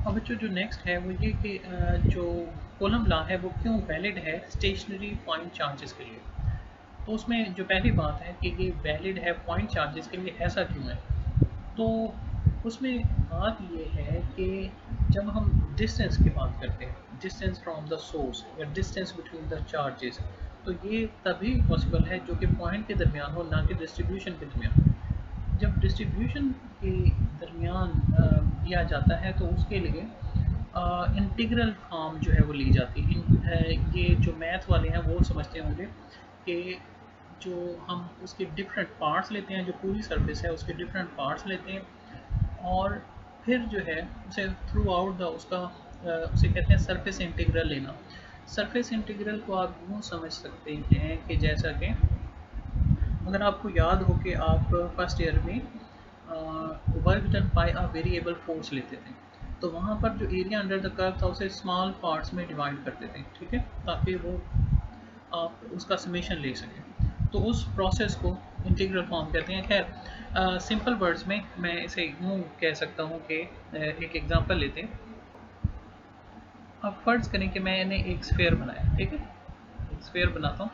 अब जो नेक्स्ट है वो ये कि जो कोलम लॉ है वो क्यों वैलिड है स्टेशनरी पॉइंट चार्जेस के लिए। तो उसमें जो पहली बात है कि ये वैलिड है पॉइंट चार्जेस के लिए, ऐसा क्यों है। तो उसमें बात ये है कि जब हम डिस्टेंस की बात करते हैं, डिस्टेंस फ्रॉम द सोर्स या डिस्टेंस बिटवीन द चार्जेस, तो ये तभी पॉसिबल है जो कि पॉइंट के दरमियान हो, ना कि डिस्ट्रीब्यूशन के दरमियान। जब डिस्ट्रीब्यूशन के दरमियान दिया जाता है तो उसके लिए इंटीग्रल फॉर्म जो है वो ली जाती है। ये जो मैथ वाले हैं वो समझते होंगे कि जो हम उसके डिफरेंट पार्ट्स लेते हैं, जो पूरी सरफेस है उसके डिफरेंट पार्ट्स लेते हैं और फिर जो है उसे थ्रू आउट द उसका उसे कहते हैं सरफेस इंटीग्रल लेना। सरफेस इंटीग्रल को आप यूँ समझ सकते हैं कि जैसा कि अगर आपको याद हो कि आप फर्स्ट ईयर में work done by a variable force लेते थे, तो वहाँ पर जो एरिया अंडर द कर्व था उसे स्मॉल पार्ट्स में डिवाइड करते थे, ठीक है, ताकि वो आप उसका समेशन ले सकें। तो उस प्रोसेस को इंटीग्रल फॉर्म कहते हैं। खैर सिंपल वर्ड्स में मैं इसे यूँ कह सकता हूँ कि एक एग्जांपल लेते हैं। अब फर्ज करें कि मैंने एक स्फीयर बनाया, ठीक है, एक स्फीयर बनाता हूँ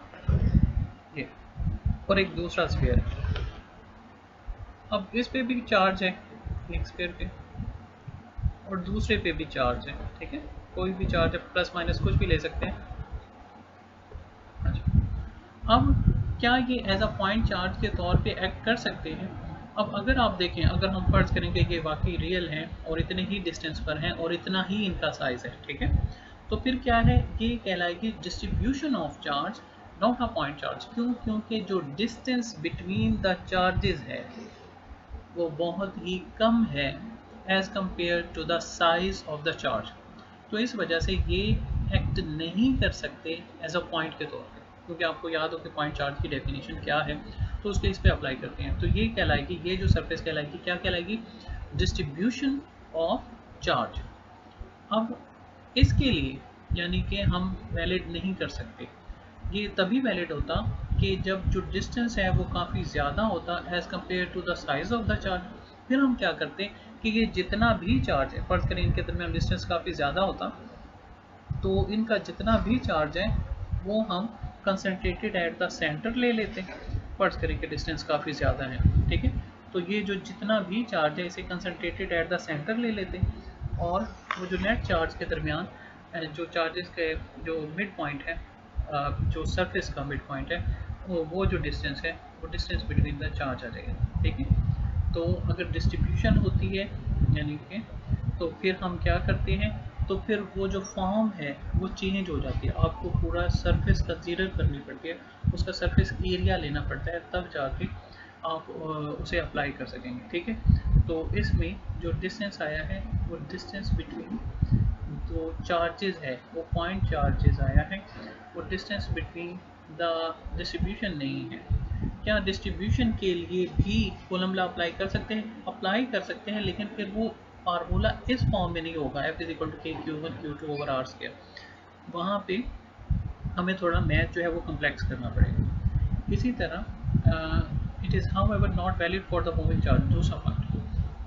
ये, और एक दूसरा स्फीयर है। अब इस पे भी चार्ज है एक स्फीयर पे, और दूसरे पे भी चार्ज है, ठीक है, कोई भी चार्ज है, प्लस माइनस कुछ भी ले सकते हैं। अच्छा, अब क्या ये एज अ पॉइंट चार्ज के तौर पे एक्ट कर सकते हैं। अब अगर आप देखें, अगर हम फर्ज करें कि ये वाकई रियल हैं और इतने ही डिस्टेंस पर हैं और इतना ही इनका साइज है, ठीक है, तो फिर क्या है, ये कहलाएगी distribution of charge, not a point charge. क्यों? क्योंकि जो डिस्टेंस बिटवीन द चार्जेस है वो बहुत ही कम है as compare to the size of the charge. तो इस वजह से ये एक्ट नहीं कर सकते एज अ पॉइंट के तौर पे, क्योंकि आपको याद हो कि पॉइंट चार्ज की डेफिनेशन क्या है, तो उसके इस पे अप्लाई करते हैं। तो ये कहलाएगी, ये जो सरफेस कहलाएगी, क्या कहलाएगी, डिस्ट्रीब्यूशन ऑफ चार्ज। अब इसके लिए यानी कि हम वैलिड नहीं कर सकते। ये तभी वैलिड होता कि जब जो डिस्टेंस है वो काफ़ी ज़्यादा होता as compare to the size of the charge. फिर हम क्या करते कि ये जितना भी चार्ज है, फर्ज करें इनके दरमियान डिस्टेंस काफ़ी ज़्यादा होता, तो इनका जितना भी चार्ज है वो हम कंसनट्रेटेड एट द सेंटर ले लेते हैं। फर्ज करें कि डिस्टेंस काफ़ी ज़्यादा है, ठीक है, तो ये जो जितना भी चार्ज है इसे कंसनट्रेटेड एट द सेंटर ले लेते हैं, और वो जो नेट चार्ज के दरमियान जो चार्जेस के जो मिड पॉइंट है, जो सरफेस का मिड पॉइंट है, वो जो डिस्टेंस है वो डिस्टेंस बिटवीन द चार्ज आ जाएगा, ठीक है। तो अगर डिस्ट्रीब्यूशन होती है यानी कि, तो फिर हम क्या करते हैं, तो फिर वो जो फॉर्म है वो चेंज हो जाती है, आपको पूरा सरफेस कंसीडर करनी पड़ती है, उसका सरफेस एरिया लेना पड़ता है, तब जाके आप उसे अप्लाई कर सकेंगे, ठीक है। तो इसमें जो डिस्टेंस आया है वो डिस्टेंस बिटवीन जो चार्जेस है वो पॉइंट चार्जेस आया है, वो डिस्टेंस बिटवीन द डिस्ट्रीब्यूशन नहीं है। क्या डिस्ट्रीब्यूशन के लिए भी कूलम लॉ अप्लाई कर सकते हैं? अप्लाई कर सकते हैं, लेकिन फिर वो फार्मूला इस फॉर्म में नहीं होगा, f is equal to k q one q two over are square. वहाँ पे हमें थोड़ा मैथ जो है वो कम्प्लेक्स करना पड़ेगा। इसी तरह it is how ever not valid for the moving charge, दूसरा पॉइंट।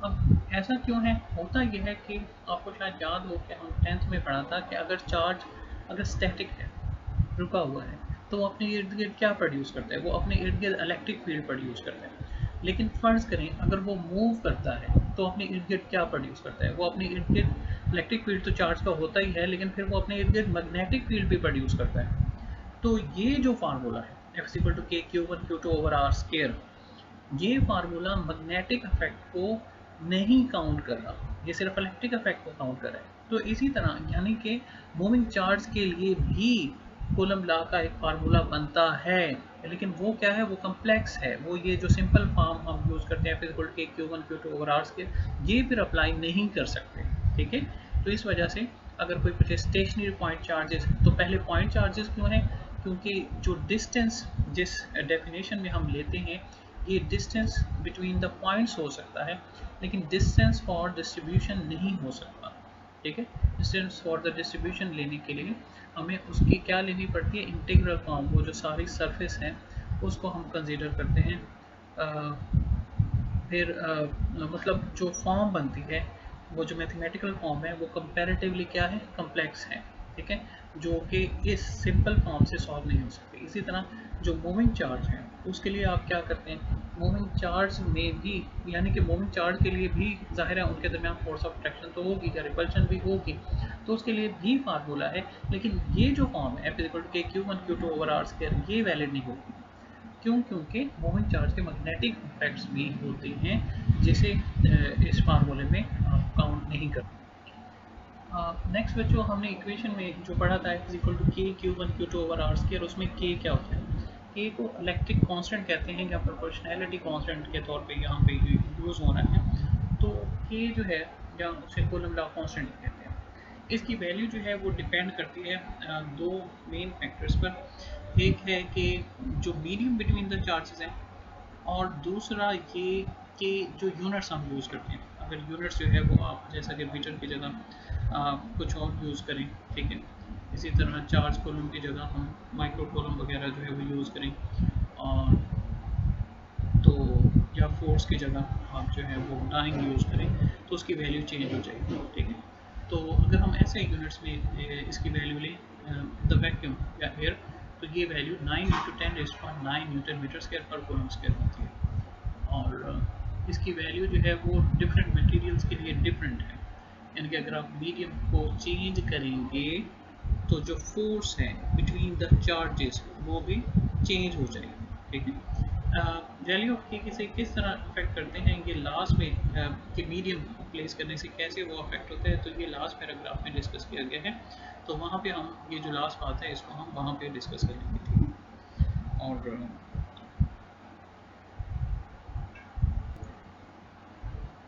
अब ऐसा क्यों है, होता यह है कि आपको शायद याद हो कि हम 10th में पढ़ा था कि अगर चार्ज अगर स्टैटिक है, रुका हुआ है, तो वो अपने इर्द गिर्द क्या प्रोड्यूस करता है, वो अपने इर्द गिर्द इलेक्ट्रिक फील्ड प्रोड्यूस करता है। लेकिन फ़र्ज़ करें अगर वो मूव करता है तो अपने इर्द गिर्द क्या प्रोड्यूस करता है, वो अपने इर्द गिर्द इलेक्ट्रिक फील्ड तो चार्ज का होता ही है, लेकिन फिर वो अपने इर्द गिर्द मैग्नेटिक फील्ड भी प्रोड्यूस करता है। तो ये जो फार्मूला है f equal to k q one q two over r square, ये फार्मूला मैग्नेटिक इफेक्ट को नहीं काउंट कर रहा, ये सिर्फ इलेक्ट्रिक इफेक्ट को काउंट कर रहा है। तो इसी तरह यानी कि मूविंग चार्ज के लिए भी कूलम लॉ का एक फार्मूला बनता है, लेकिन वो क्या है, वो कम्प्लेक्स है। वो ये जो सिंपल फॉर्म हम यूज़ करते हैं physical k q one q two over r के, ये फिर अप्लाई नहीं कर सकते, ठीक है। तो इस वजह से अगर कोई पूछे स्टेशनरी पॉइंट चार्जेस, तो पहले पॉइंट चार्जेस क्यों हैं, क्योंकि जो डिस्टेंस जिस डेफिनेशन में हम लेते हैं, ये डिस्टेंस बिटवीन द पॉइंट्स हो सकता है, लेकिन डिस्टेंस फॉर डिस्ट्रीब्यूशन नहीं हो सकता, ठीक है। डिस्टेंस फॉर द डिस्ट्रीब्यूशन लेने के लिए हमें उसकी क्या लेनी पड़ती है, इंटीग्रल फॉर्म, वो जो सारी सरफेस है उसको हम कंसीडर करते हैं। फिर मतलब जो फॉर्म बनती है वो जो मैथमेटिकल फॉर्म है वो कंपैरेटिवली क्या है, कम्प्लेक्स है, ठीक है, जो कि इस सिंपल फॉर्म से सॉल्व नहीं हो सकती। इसी तरह जो मूविंग चार्ज है उसके लिए आप क्या करते हैं, मूविंग चार्ज में भी, यानी कि मूविंग चार्ज के लिए भी जाहिर है उनके दरमियान फोर्स ऑफ अट्रैक्शन तो होगी या रिपल्शन भी होगी, तो उसके लिए भी फार्मूला है। लेकिन ये जो फॉर्म है F=Q1Q2/r², ये वैलिड नहीं होगी। क्यों? क्योंकि मूविंग चार्ज के मैग्नेटिक इफेक्ट्स भी होते हैं जिसे इस फार्मूले में काउंट नहीं करते। नेक्स्ट बच्चों, हमने इक्वेशन में जो पढ़ा था F=K Q1 Q2/r², उसमें K क्या होता है? K को इलेक्ट्रिक कांस्टेंट कहते हैं या प्रोपोर्शनैलिटी कांस्टेंट के तौर पे यहाँ पे यूज़ हो रहा है। तो K जो है, या उसे कूलम्ब लॉ कांस्टेंट कहते हैं, इसकी वैल्यू जो है वो डिपेंड करती है दो मेन फैक्टर्स पर। एक है कि जो मीडियम बिटवीन द चार्जेस हैं, और दूसरा ये कि जो यूनिट्स हम यूज़ करते हैं, अगर यूनिट्स जो है वो आप जैसा कि मीटर की जगह कुछ और यूज़ करें, ठीक है, इसी तरह चार्ज कॉलम की जगह हम माइक्रो कॉलम वगैरह जो है वो यूज़ करें, और तो या फोर्स की जगह आप जो है वो डाइंग यूज़ करें, तो उसकी वैल्यू चेंज हो जाएगी, ठीक है। तो अगर हम ऐसे यूनिट्स में इसकी वैल्यू लें, द वैक्यूम या एयर, तो ये वैल्यू 9 × 10⁹ न्यूटन मीटर स्क्वायर पर कूलम स्क्वायर होती है। और इसकी वैल्यू जो है वो डिफरेंट मटेरियल्स के लिए डिफरेंट है, यानी कि अगर आप मीडियम को चेंज करेंगे तो जो फोर्स है बिटवीन द चार्जेस वो भी चेंज हो जाएगी, ठीक है। वैल्यू ऑफ के से किस तरह अफेक्ट करते हैं, ये लास्ट में कि मीडियम प्लेस करने से कैसे वो अफेक्ट होता है, तो ये लास्ट पैराग्राफ में डिस्कस किया गया है। तो वहाँ पे हम ये जो लास्ट बात है इसको हम वहाँ पे डिस्कस करेंगे, ठीक है। और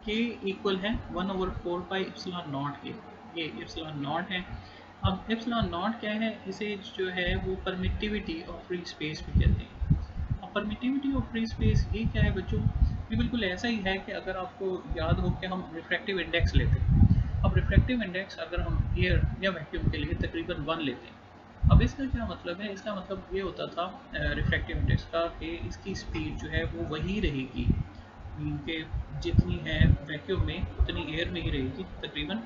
के इक्वल है 1/4πε0 के, ये एप्सिलॉन नॉट है। अब एप्सिलॉन नॉट क्या है, इसे जो है वो परमिटिविटी ऑफ फ्री स्पेस भी कहते हैं। अब परमिटिविटी ऑफ फ्री स्पेस ये क्या है बच्चों, ये बिल्कुल ऐसा ही है कि अगर आपको याद हो कि हम रिफ्रैक्टिव इंडेक्स लेते हैं। अब रिफ्रैक्टिव इंडेक्स अगर हम एयर या वैक्यूम के लिए तकरीबन 1 लेते हैं। अब इसका क्या मतलब है, इसका मतलब ये होता था रिफ्रैक्टिव इंडेक्स का कि इसकी स्पीड जो है वो वही रहेगी, के जितनी है वैक्यूम में उतनी एयर में ही रहेगी तकरीबन,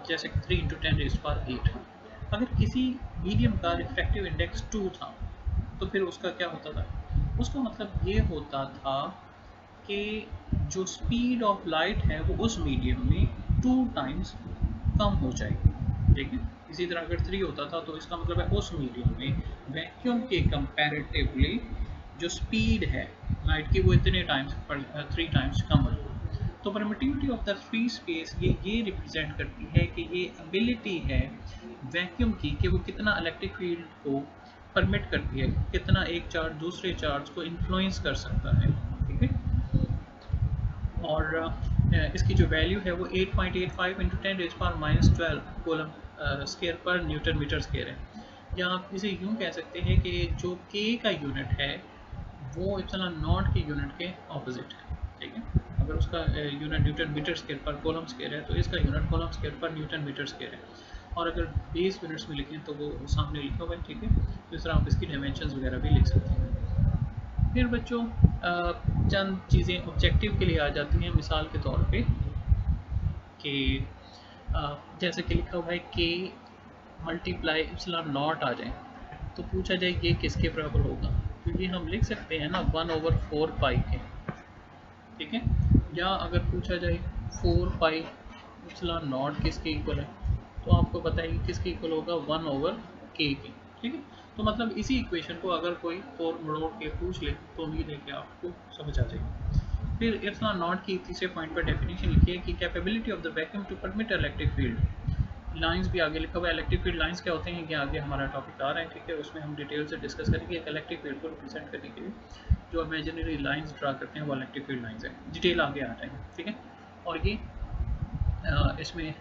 जैसे 3 × 10⁸ अगर किसी मीडियम का रिफ्रैक्टिव इंडेक्स 2 था तो फिर उसका क्या होता था, उसका मतलब ये होता था कि जो स्पीड ऑफ लाइट है वो उस मीडियम में 2 टाइम्स कम हो जाएगी, ठीक है। इसी तरह अगर 3 होता था तो इसका मतलब है उस मीडियम में वैक्यूम के कंपैरेटिवली जो स्पीड है लाइट की वो इतने टाइम्स 3 टाइम्स कम हो जाएगी। तो permittivity of the free space ये रिप्रेजेंट करती है कि ये एबिलिटी है वैक्यूम की कि वो कितना इलेक्ट्रिक फील्ड को परमिट करती है, कितना एक चार्ज दूसरे चार्ज को इन्फ्लुएंस कर सकता है, ठीक है। और इसकी जो वैल्यू है वो 8.85 × 10⁻12 कूलम स्क्वायर पर न्यूटन मीटर स्क्वायर है। या आप इसे यूँ कह सकते हैं कि जो के का यूनिट है वो एप्सिलॉन नॉट के यूनिट के ऑपोजिट है, ठीक है। अगर उसका यूनिट न्यूटन मीटर स्क्वायर पर कूलम स्क्वायर है तो इसका यूनिट कूलम स्क्वायर पर न्यूटन मीटर स्क्वायर है। और अगर बेस यूनिट्स में लिखें तो वो सामने लिखा हुआ है, ठीक है। तो इस तरह आप इसकी डायमेंशंस वगैरह भी लिख सकते हैं। फिर बच्चों चंद चीज़ें ऑब्जेक्टिव के लिए आ जाती हैं, मिसाल के तौर पे कि जैसे कि लिखा हुआ है कि मल्टीप्लाई एप्सिलॉन नॉट आ जाए तो पूछा जाए ये किसके बराबर होगा, तो ये हम लिख सकते हैं ना 1/4 के, ठीक है। या अगर पूछा जाए 4 पाई एप्सिलॉन नॉट किसके इक्वल है, तो आपको पता है कि किसके इक्वल होगा 1/k के, ठीक है। तो मतलब इसी इक्वेशन को अगर कोई और मरोड़ के पूछ ले तो उम्मीद है कि आपको समझ आ जाएगी। फिर एप्सिलॉन नॉट की तीसरे पॉइंट पर डेफिनेशन लिखिए कि capability of the vacuum to permit electric field. Lines भी आगे लिखा हुआ है, इलेक्ट्रिक फील्ड लाइंस क्या होते हैं ये आगे हमारा टॉपिक आ रहा है, ठीक है। उसमें हम डिटेल से डिस्कस करेंगे। एक इलेक्ट्रिक फील्ड को रिप्रेजेंट करने के लिए जो इमेजिनरी लाइंस ड्रा करते हैं वो इलेक्ट्रिक फील्ड लाइंस है, डिटेल आगे आ रहा है, ठीक है। और ये इसमें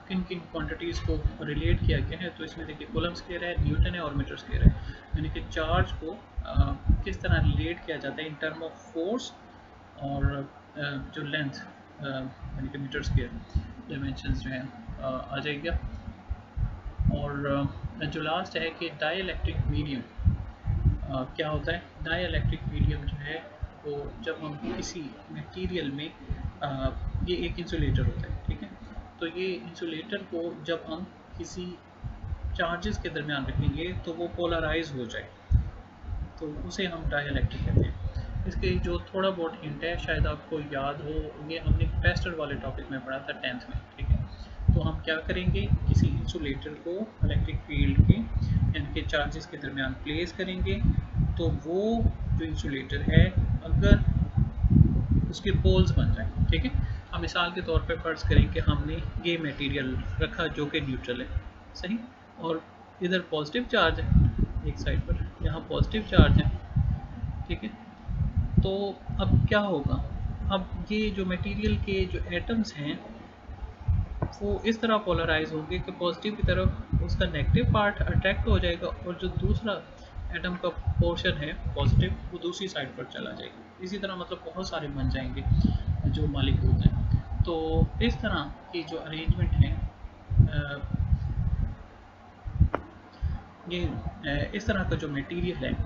किन किन क्वांटिटीज़ को रिलेट किया गया है, तो इसमें देखिए कूलम स्क्वायर है, न्यूटन है और मीटर स्क्वायर है, यानी कि चार्ज को किस तरह रिलेट किया जाता है इन टर्म ऑफ फोर्स और जो लेंथ यानी कि मीटर स्क्वायर डायमेंशंस जो है आ जाएगा। और जो लास्ट है कि डाइइलेक्ट्रिक मीडियम क्या होता है। डाइइलेक्ट्रिक मीडियम जो है वो जब हम किसी मटेरियल में ये एक इंसुलेटर होता है, ठीक है। तो ये इंसुलेटर को जब हम किसी चार्जेस के दरमियान रखेंगे तो वो पोलराइज हो जाए, तो उसे हम डाइलेक्ट्रिक कहते हैं। इसके जो थोड़ा बहुत हिंट है, शायद आपको याद हो, ये हमने कैपेसिटर वाले टॉपिक में पढ़ा था 10th में, ठीक है। तो हम क्या करेंगे, किसी इंसुलेटर को इलेक्ट्रिक फील्ड के इनके चार्जेस के दरमियान प्लेस करेंगे, तो वो जो इंसुलेटर है अगर उसके पोल्स बन जाए, ठीक है। हम मिसाल के तौर पे फर्ज करें कि हमने ये मटेरियल रखा जो कि न्यूट्रल है, सही, और इधर पॉजिटिव चार्ज है, एक साइड पर यहाँ पॉजिटिव चार्ज है, ठीक है। तो अब क्या होगा, अब ये जो मटेरियल के जो एटम्स हैं वो इस तरह पोलराइज होंगे कि पॉजिटिव की तरफ उसका नेगेटिव पार्ट अट्रैक्ट हो जाएगा और जो दूसरा एटम का पोर्शन है पॉजिटिव वो दूसरी साइड पर चला जाएगा। इसी तरह मतलब बहुत सारे बन जाएंगे जो मॉलिक्यूल्स हैं। तो इस तरह की जो अरेंजमेंट है इस तरह का जो मटेरियल है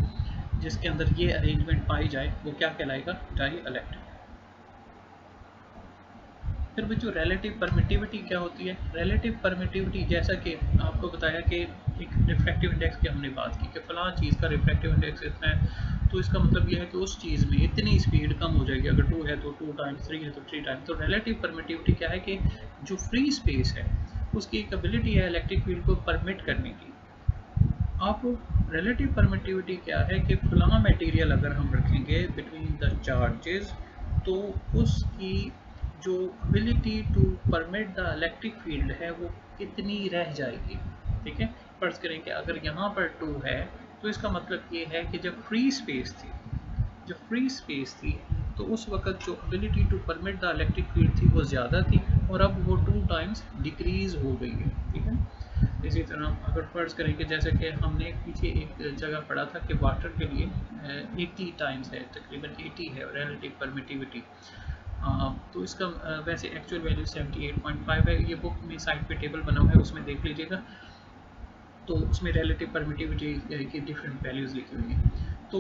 जिसके अंदर ये अरेंजमेंट पाई जाए वो क्या कहलाएगा, डाई इलेक्ट्रिक। फिर भी जो रिलेटिव परमिटिविटी क्या होती है, रिलेटिव परमिटिविटी जैसा कि आपको बताया कि एक रिफ्रैक्टिव इंडेक्स की हमने बात की कि फलां चीज़ का रिफ्रैक्टिव इंडेक्स इतना है, तो इसका मतलब यह है कि उस चीज़ में इतनी स्पीड कम हो जाएगी, अगर 2 है तो 2 टाइम्स, 3 है तो 3 टाइम्स। तो रिलेटिव परमिटिविटी क्या है कि जो फ्री स्पेस है उसकी एक एबिलिटी है इलेक्ट्रिक फील्ड को परमिट करने की। अब रिलेटिव परमिटिविटी क्या है कि फलां मटेरियल अगर हम रखेंगे बिटवीन द चार्जेस तो उसकी जो ability to permit the electric field है वो कितनी रह जाएगी, ठीक है। फर्ज करें कि अगर यहाँ पर 2 है तो इसका मतलब ये है कि जब फ्री स्पेस थी तो उस वक्त जो ability to permit the electric field थी वो ज़्यादा थी और अब वो 2 टाइम्स डिक्रीज हो गई है, ठीक है। इसी तरह अगर फ़र्ज़ करें कि जैसे कि हमने पीछे एक जगह पढ़ा था कि वाटर के लिए 80 टाइम्स है, तकरीबन 80 है रिलेटिव परमिटिविटी। तो इसका वैसे एक्चुअल वैल्यू 78.5 है, ये बुक में साइड पे टेबल बना हुआ है उसमें देख लीजिएगा, तो उसमें रिलेटिव परमिटिविटी की डिफरेंट वैल्यूज़ लिखी हुई हैं। तो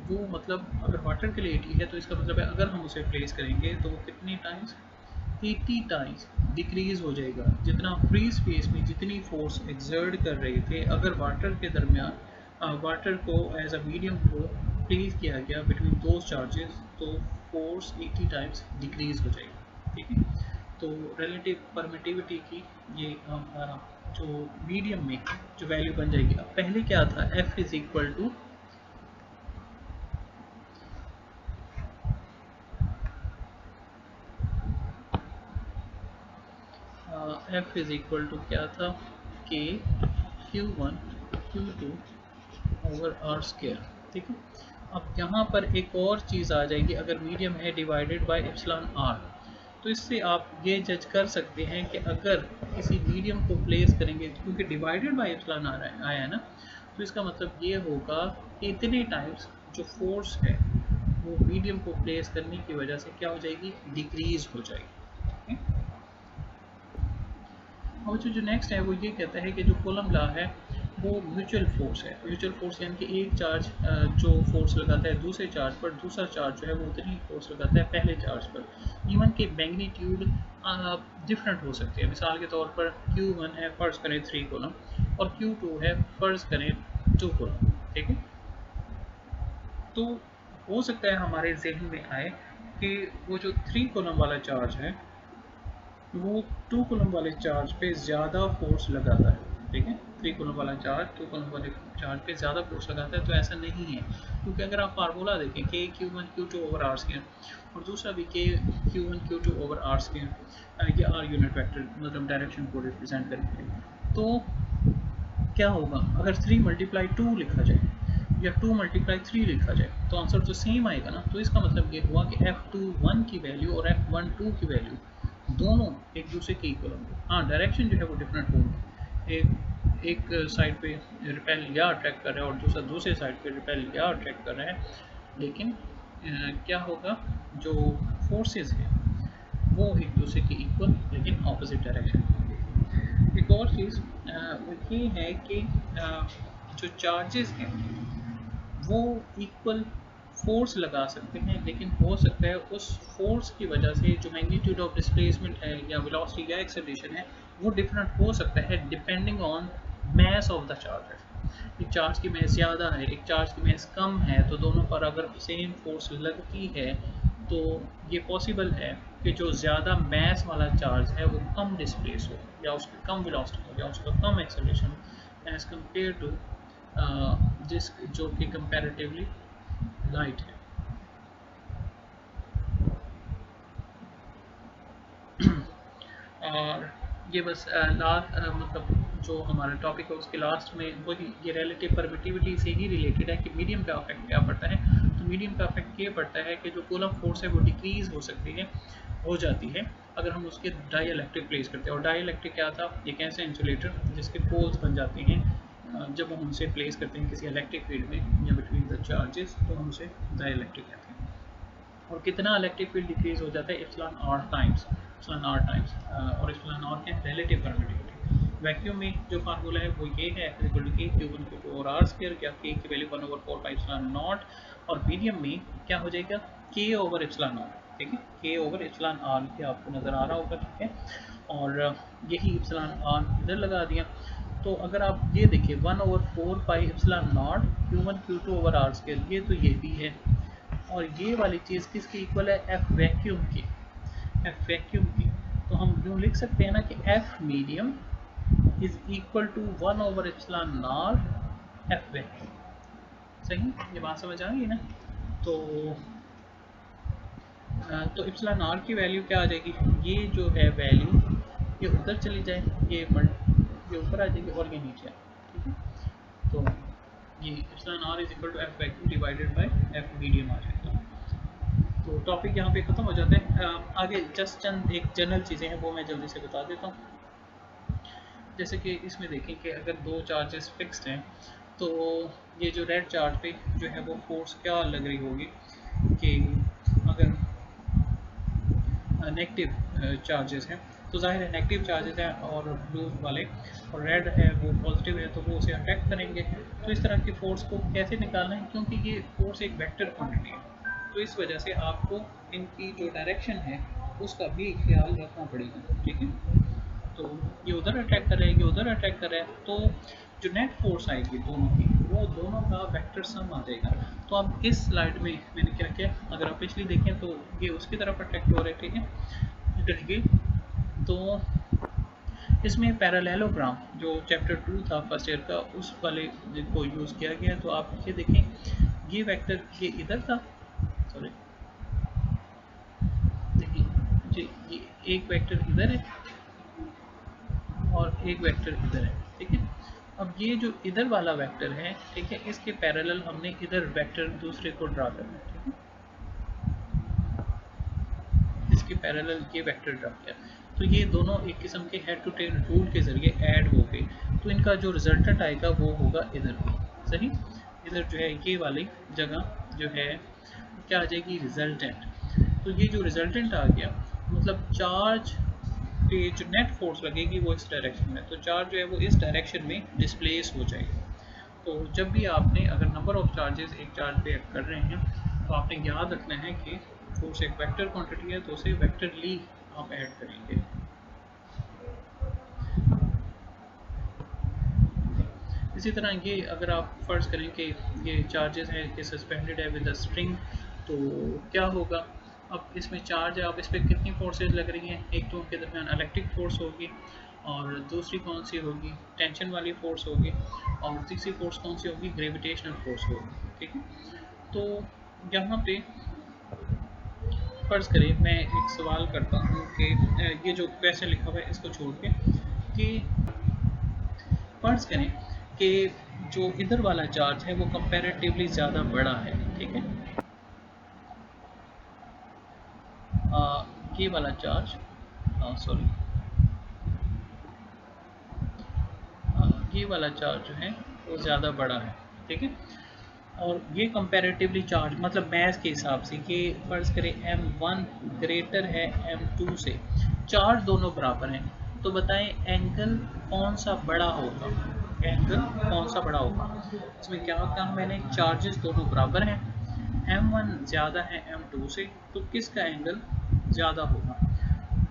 वो मतलब अगर वाटर के लिए 80 है तो इसका मतलब है अगर हम उसे प्लेस करेंगे तो वो कितनी टाइम्स, 80 टाइम्स डिक्रीज हो जाएगा। जितना फ्री स्पेस में जितनी फोर्स एक्सर्ट कर रहे थे, अगर वाटर के दरमियान वाटर को एज अ मीडियम को प्लेस किया गया बिटवीन दो चार्जेस तो फोर्स 80 टाइम्स डिक्रीज हो जाएगी, ठीक है। तो रिलेटिव परमिटिविटी की ये हमारा जो मीडियम में जो वैल्यू बन जाएगी। अब पहले क्या था, F is equal to F is equal to क्या था, के Q1 Q2 over are square, ठीक है। अब यहाँ पर एक और चीज़ आ जाएगी, अगर मीडियम है डिवाइडेड बाय एप्सिलॉन आर, तो इससे आप ये जज कर सकते हैं कि अगर किसी मीडियम को प्लेस करेंगे, क्योंकि डिवाइडेड बाय एप्सिलॉन आर आया है ना, तो इसका मतलब ये होगा कि इतने टाइम्स जो फोर्स है वो मीडियम को प्लेस करने की वजह से क्या हो जाएगी, डिक्रीज हो जाएगी, ठीक है। और जो नेक्स्ट है वो ये कहता है कि जो कूलम लॉ है वो म्यूचुअल फोर्स है। म्यूचुअल फोर्स यानी कि एक चार्ज जो फोर्स लगाता है दूसरे चार्ज पर, दूसरा चार्ज जो है वो उतनी फोर्स लगाता है पहले चार्ज पर। इवन के मैग्नीट्यूड डिफरेंट हो सकते हैं। मिसाल के तौर पर Q1 है, फ़र्ज़ करें 3 कूलम, और Q2 है, फ़र्ज़ करें 2 कूलम, ठीक है। तो हो सकता है हमारे जहन में आए कि वो जो 3 कूलम वाला चार्ज है वो 2 कूलम वाले चार्ज पे ज़्यादा फोर्स लगाता है, ठीक है। 3 कूलम वाला चार्ज 2 कूलम वाले चार्ज पे ज़्यादा फोर्स लगाता है, तो ऐसा नहीं है, क्योंकि अगर आप फार्मूला देखें के Q1 Q2 over are square और दूसरा भी के Q1 Q2 over are square, ये आर यूनिट वेक्टर मतलब डायरेक्शन को रिप्रेजेंट करके, तो क्या होगा अगर 3 मल्टीप्लाई 2 लिखा जाए या 2 मल्टीप्लाई 3 लिखा जाए तो आंसर तो सेम आएगा ना। तो इसका मतलब ये हुआ कि F21 की वैल्यू और F12 की वैल्यू दोनों एक दूसरे के इक्वल होंगे। हाँ, डायरेक्शन जो है वो डिफरेंट होगी, एक साइड पे रिपेल या अट्रैक्ट कर रहा है और दूसरा दूसरे साइड पे रिपेल या अट्रैक्ट कर रहा है, लेकिन क्या होगा, जो फोर्सेस हैं वो एक दूसरे के इक्वल लेकिन ऑपोजिट डायरेक्शन में होंगे। एक और चीज़ वो ये है कि जो चार्जेस हैं वो इक्वल फोर्स लगा सकते हैं, लेकिन हो सकता है उस फोर्स की वजह से जो मैग्नीट्यूड ऑफ डिस्प्लेसमेंट है या वेलोसिटी या एक्सेलरेशन है वो डिफरेंट हो सकता है depending on mass of the charge. एक चार्ज की मैस ज़्यादा है, एक चार्ज की मैस कम है, तो दोनों पर अगर सेम फोर्स लगती है तो ये पॉसिबल है कि जो ज़्यादा मैस वाला चार्ज है वो कम डिस्प्लेस हो या उसकी कम वेलोसिटी हो या उसका कम एक्सेलरेशन एज कम्पेयर टू जिस जो कि कंपैरेटिवली लाइट है। और ये बस लास्ट मतलब जो हमारा टॉपिक है उसके लास्ट में वही ये रिलेटिव परमिटिविटी से ही रिलेटेड है कि मीडियम का इफेक्ट क्या पड़ता है। तो मीडियम का इफेक्ट ये पड़ता है कि जो कूलम फोर्स है वो डिक्रीज हो सकती है, हो जाती है अगर हम उसके डाई इलेक्ट्रिक प्लेस करते हैं। और डाई इलेक्ट्रिक क्या था, एक ऐसा इंसुलेटर जिसके पोल्स बन जाते हैं जब हम उसे प्लेस करते हैं किसी इलेक्ट्रिक फील्ड में या बिटवीन द चार्जेस, तो हम उसे डाई इलेक्ट्रिक कहते हैं। और कितना इलेक्ट्रिक फील्ड डिक्रीज हो जाता है, epsilon R times, epsilon R times. और एप्सिलॉन आर क्या है, रिलेटिव परमिटिविटी। वैक्यूम में जो फार्मूला है वो ये है इक्वल टू के Q1 Q2 और आर स्क्वायर, या के की वैल्यू 1/4 पाई एप्सिलॉन नॉट। और मीडियम में क्या हो जाएगा, के ओवर एप्सिलॉन नॉट। ठीक है, के ओवर एप्सिलॉन आर ये आपको नज़र आ रहा होगा। ठीक है, और यही एप्सिलॉन आर इधर लगा दिया। तो अगर आप ये देखिए 1/4 pi epsilon naught Q1 Q2 over are square, ये तो ये भी है। और ये वाली चीज़ किसकी इक्वल है, एफ वैक्यूम की, एफ वैक्यूम की। तो हम यूँ लिख सकते हैं ना कि F medium is equal to 1/एप्सिलॉन नॉट एफ वैक्यूम। सही, ये बात समझ आ गई ना। तो एप्सिलॉन आर की वैल्यू क्या आ जाएगी, ये जो है वैल्यू ये उधर चली जाए, ये ऊपर आ जाएगी और ये नीचे। ठीक है, तो ये epsilon r is equal to F vacuum divided by F medium आ जाएगा। तो टॉपिक यहाँ पे ख़त्म हो जाते हैं। आगे जस्ट चंद एक जनरल चीज़ें हैं वो मैं जल्दी से बता देता हूँ। जैसे कि इसमें देखें कि अगर दो चार्जेस फिक्स्ड हैं तो ये जो रेड चार्ज पे जो है वो फोर्स क्या लग रही होगी कि अगर नेगेटिव चार्जेस हैं तो जाहिर है नेगेटिव चार्जेस हैं और ब्लू वाले, और रेड है वो पॉजिटिव है तो वो उसे अट्रैक्ट करेंगे। तो इस तरह की फोर्स को कैसे निकालना है, क्योंकि ये फोर्स एक वेक्टर क्वांटिटी है तो इस वजह से आपको इनकी जो डायरेक्शन है उसका भी ख्याल रखना पड़ेगा। ठीक है, तो ये उधर अटैक कर रहा है, ये उधर अटैक कर रहा है, तो जो नेट फोर्स आएगी दोनों की वो दोनों का वेक्टर सम आ जाएगा। तो अब इस स्लाइड में मैंने क्या किया, अगर आप पिछली देखें तो ये उसकी तरफ अट्रैक्ट हो रहे थे। ठीक है, करिए तो इसमें पैरेललोग्राम जो चैप्टर 2 था फर्स्ट ईयर का उस वाले को यूज़ किया गया। तो आप ये देखें ये वेक्टर ये इधर था, सॉरी देखिए जी, ये एक वेक्टर इधर है और एक वेक्टर इधर है। ठीक है, अब ये जो इधर वाला वेक्टर है, ठीक है, इसके पैरेलल हमने इधर वेक्टर दूसरे को ड्रा करना है। ठीक है, इसके पैरेलल ये वेक्टर ड्रा किया तो ये दोनों एक किस्म के हेड टू टेल रूल के जरिए ऐड हो गए, तो इनका जो रिजल्टेंट आएगा वो होगा इधर पे। सही, इधर जो है ये वाली जगह जो है क्या आ जाएगी, रिजल्टेंट। तो ये जो रिजल्टेंट आ गया मतलब चार्ज पे जो नेट फोर्स लगेगी वो इस डायरेक्शन में, तो चार्ज जो है वो इस डायरेक्शन में डिस्प्लेस हो जाएगा। तो जब भी आपने अगर नंबर ऑफ चार्जेस एक चार्ज पे एक्ट कर रहे हैं तो आपने याद रखना है कि फोर्स एक वेक्टर क्वांटिटी है तो उसे वेक्टरली आप ऐड करेंगे। इसी तरह ये अगर आप फ़र्ज़ करें कि ये चार्जेस हैं कि सस्पेंडेड है विद अ स्ट्रिंग, तो क्या होगा, अब इसमें चार्ज है, अब इस पर कितनी फोर्सेज लग रही हैं, एक तो उनके दरमियान इलेक्ट्रिक फोर्स होगी और दूसरी कौन सी होगी, टेंशन वाली फोर्स होगी, और तीसरी फोर्स कौन सी होगी, ग्रेविटेशनल फोर्स होगी। ठीक है, तो यहाँ पे फ़र्ज़ करें मैं एक सवाल करता हूँ कि ये जो क्वेश्चन लिखा हुआ है इसको छोड़ के कि फ़र्ज़ करें कि जो इधर वाला चार्ज है वो कंपैरेटिवली ज़्यादा बड़ा है। ठीक है, ये वाला चार्ज सॉरी ये वाला चार्ज जो है वो ज़्यादा बड़ा है। ठीक है, और ये कंपैरेटिवली चार्ज मतलब मैथ के हिसाब से कि फ़र्ज़ करें m1 ग्रेटर है m2 से, चार्ज दोनों बराबर हैं, तो बताएं एंगल कौन सा बड़ा होगा, एंगल कौन सा बड़ा होगा। इसमें क्या कहा मैंने, चार्जेस दोनों बराबर हैं M1 ज़्यादा है M2 से, तो किसका एंगल ज़्यादा होगा?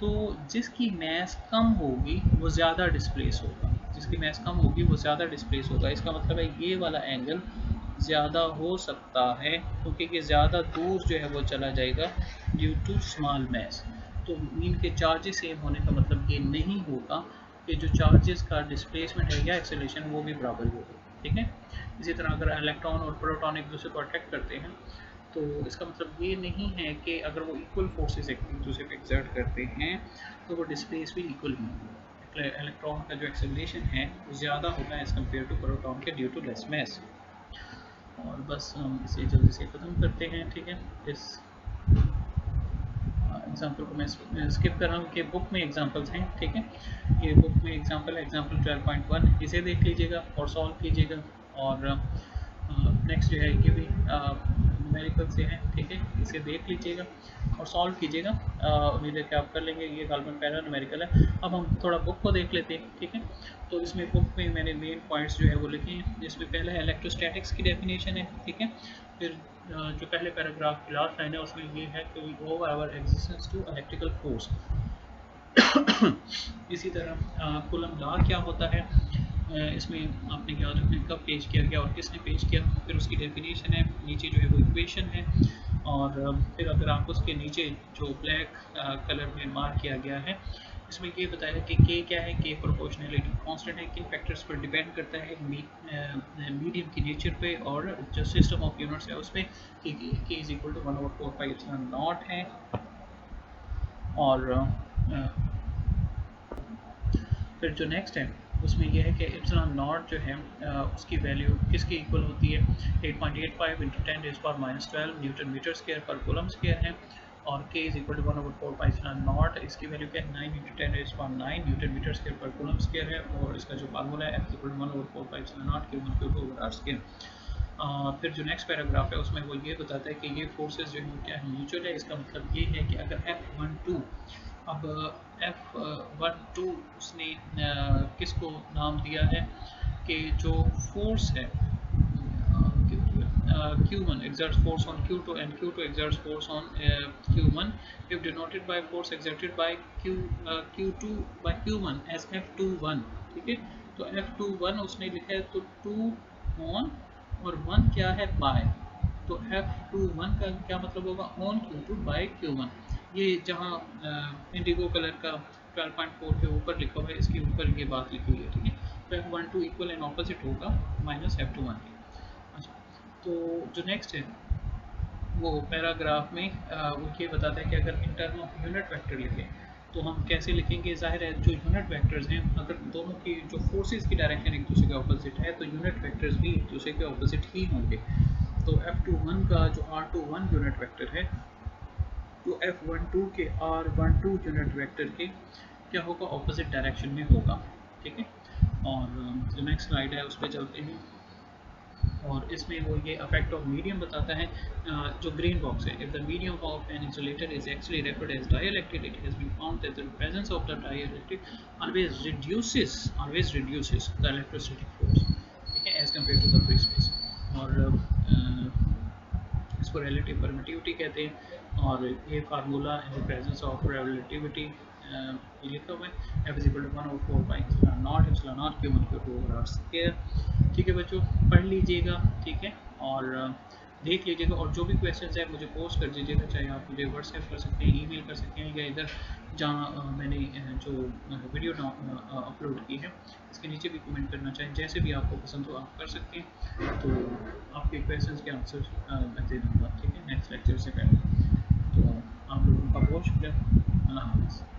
तो जिसकी मैस कम होगी वो ज़्यादा डिस्प्लेस होगा, जिसकी मैस कम होगी वो ज़्यादा डिस्प्लेस होगा। इसका मतलब है ये वाला एंगल ज़्यादा हो सकता है क्योंकि ये ज़्यादा दूर जो है वो चला जाएगा ड्यू टू स्मॉल मैस। तो इनके चार्जेस सेम होने का मतलब ये नहीं होगा कि जो चार्जेस का डिस्प्लेसमेंट है या एक्सेलरेशन वो भी बराबर ही होगा, ठीक है। इसी तरह अगर इलेक्ट्रॉन और प्रोटॉन एक दूसरे को अट्रैक्ट करते हैं तो इसका मतलब ये नहीं है कि अगर वो इक्वल फोर्सेस एक दूसरे पे एक्सर्ट करते हैं तो वो डिस्प्लेस भी इक्वल ही होंगे। इलेक्ट्रॉन का जो एक्सेलरेशन है वो ज़्यादा होगा एज़ कम्पेयर टू प्रोटॉन के ड्यू टू लेस मैस। और बस हम इसे जल्दी से ख़त्म करते हैं, ठीक है। इस एग्जाम्पल को मैं स्किप कर रहा हूँ कि बुक में एग्जाम्पल्स हैं, ठीक है। ये बुक में एग्जाम्पल है, एग्जाम्पल 12.1, इसे देख लीजिएगा और सॉल्व कीजिएगा। और नेक्स्ट जो है ये भी न्यूमेरिकल से है, ठीक है, इसे देख लीजिएगा और सॉल्व कीजिएगा। उम्मीद है कि आप कर लेंगे। ये गालमन पैरा न्यूमेरिकल है। अब हम थोड़ा बुक को देख लेते हैं, ठीक है। तो इसमें बुक में मैंने मेन पॉइंट्स जो है वो लिखे हैं, जिसमें पहला है इलेक्ट्रोस्टैटिक्स की डेफिनेशन है, ठीक है। फिर जो पहले पैराग्राफ की लास्ट लाइन है उसमें ये है कि वी ओwe our existence to electrical force. इसी तरह कूलम लॉ क्या होता है, इसमें आपने याद रखना कब पेश किया गया और किसने पेश किया। फिर उसकी डेफिनेशन है, नीचे जो है वो इक्वेशन है। और फिर अगर आप उसके नीचे जो ब्लैक कलर में मार्क किया गया है, इसमें ये बताया कि के क्या है, के प्रोपोर्शनलिटी कांस्टेंट है, किन फैक्टर्स पर डिपेंड करता है, मीडियम की नेचर पे और जो सिस्टम ऑफ यूनिट्स है उस पर, के इज इक्वल टू 1/4πε0 है। और फिर जो नेक्स्ट है उसमें यह है कि एप्सिलॉन नॉट जो है उसकी वैल्यू किसके इक्वल होती है, 8.85 इंटू 10⁻12 न्यूटन मीटर स्क्वायर पर कूलम स्क्वायर है। और k इज इक्वल टू 1/4πε0, इसकी वैल्यू क्या है, 9 इंटू 10⁻9 न्यूटन मीटर स्क्वायर पर कूलम स्क्वायर है। और इसका जो फार्मूला है f equal to 1/4πε0 Q1 Q2 over r square. फिर जो नेक्स्ट पैराग्राफ है उसमें वो ये बताता है कि ये फोर्सेस जो है क्या है, म्यूचुअल है। इसका मतलब ये है कि अगर F12 अब F12 उसने किसको नाम दिया है कि जो फोर्स है Q1 exerts force on Q2 and Q2 exerts force on Q1 if denoted by force exerted by Q2 by Q1 as F21, ठीक है। तो F21 उसने लिखा है तो 2 on और 1 क्या है by, तो F21 का क्या मतलब होगा, on Q2 by Q1। ये जहाँ इंडिगो कलर का 12.4 के ऊपर लिखा हुआ है, इसके ऊपर ये बात लिखी हुई है, ठीक है। तो F12 इक्वल एंड ऑपोजिट होगा माइनस F21 के। अच्छा, तो जो नेक्स्ट है वो पैराग्राफ में वो ये बताता है कि अगर in term of unit vector लिखें तो हम कैसे लिखेंगे। जाहिर है जो यूनिट वेक्टर्स हैं अगर दोनों की जो फोर्सेस की डायरेक्शन एक दूसरे के ऑपोजिट है तो यूनिट वेक्टर्स भी एक दूसरे के ऑपोजिट ही होंगे। तो F21 का जो R21 यूनिट वेक्टर है तो F12 के R12 यूनिट वेक्टर के क्या होगा, ऑपोजिट डायरेक्शन में होगा, ठीक है। और जो नेक्स्ट स्लाइड है उस पर चलते हैं। और इसमें वो ये अफेक्ट ऑफ मीडियम बताता है, जो ग्रीन बॉक्स है। If the medium of an insulator is actually referred as dielectric, it has been found that the presence of the dielectric always reduces the electrostatic force, ठीक है, as compare to the free space. और इसको relative permittivity कहते हैं। और ये formula in the presence of relativity ये लिखा हुआ है, F is equal to 1/4πε0 epsilon Q1 Q2 over r square, ठीक है बच्चों, पढ़ लीजिएगा, ठीक है। और देख लीजिएगा और जो भी क्वेश्चंस है मुझे पोस्ट कर दीजिएगा, चाहे आप मुझे व्हाट्सएप कर सकते हैं, ईमेल कर सकते हैं, या इधर जहाँ मैंने जो वीडियो अपलोड की है इसके नीचे भी कमेंट करना चाहें, जैसे भी आपको पसंद हो आप कर सकते हैं। तो आपके क्वेश्चंस के आंसर मैं दे दूँगा, ठीक है, नेक्स्ट लेक्चर से पहले। तो आप लोगों का बहुत शुक्रिया। अल्लाह हाफ़िज़।